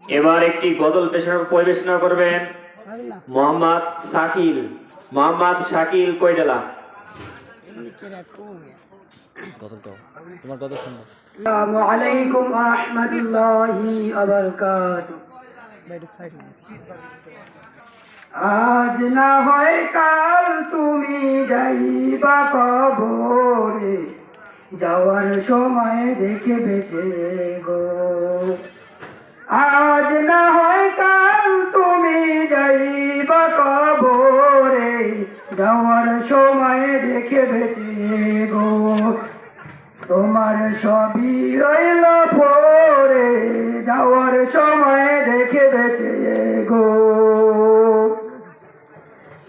এবার একটি গজল পরিবেশনা করবেন মোহাম্মদ শাকিল। মোহাম্মদ শাকিল কয়ডালা। আসসালামু আলাইকুম ওয়া রাহমাতুল্লাহি ওয়া বারাকাতুহু। আজ না হয় কাল তুমি যাইবা কবরে, যাওয়ার সময় দেখে বেঁচে গো। আজ না হয় কাল তুমি যাইবা কবরে, যাওয়ার সময় দেখে বেঁচে গো। তোমার সবই রইল পরে, যাওয়ার সময় দেখে বেঁচে গো।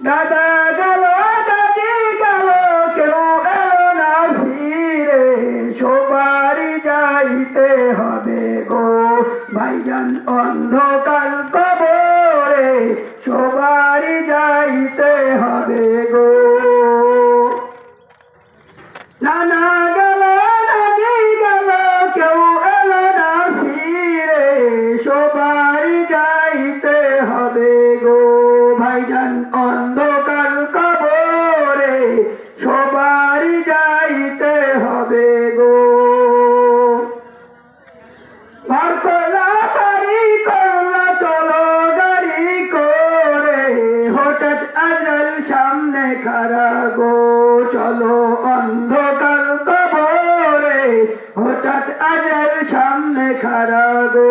দাদা গেল দাদি গেল, কেউ এলো না ফিরে, সবারই যাইতে হবে গো। ভাইজান অন্ধকার কবরে, সবারই যাইতে হবে গো। নানা গেল দাদি গেল, কেউ এলো না ফিরে, সবারই যাইতে হবে গো। ভাইজান অন্ধকার কবরে, সবারই যাইতে হবে গো। ঘর খোলা বাড়ি করলা, চলো গাড়ি করে, হঠাৎ আজরাইল সামনে খাড়া গো। চলো অন্ধকার কবরে, হঠাৎ আজরাইল সামনে খাড়া গো।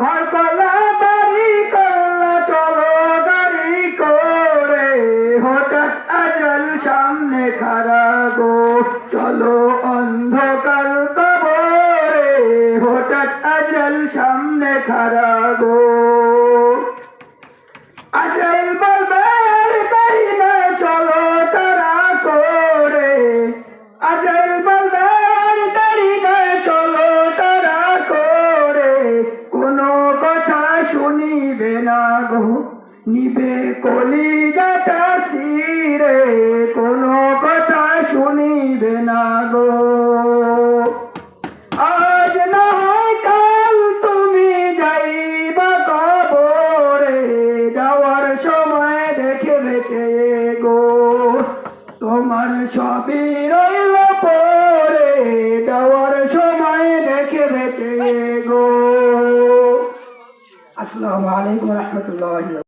ঘর খোলা বাড়ি করলা, চলো গাড়ি করে, হঠাৎ আজরাইল সামনে খাড়া গো। চলো অন্ধকার কবরে, হঠাৎ আজরাইল সামনে খাড়া গো। আজরাইল বলবে আর দেরি নয়, চলো তাড়া করে। আজরাইল বলবে আর দেরি নয়, চলো তাড়া করে। কোনো কথা শুনিবে না গো, নিবে কলিজাটা ছিঁড়ে, কোনো কথা শুনিবে না গো। আজ না হয় কাল তুমি যাইবা কবরে, যাওয়ার সময় দেখে বেঁচে গো। তোমার সবই রইল পরে, যাওয়ার সময় দেখে বেঁচে গো। আসসালামু আলাইকুম ওয়া রাহমাতুল্লাহি।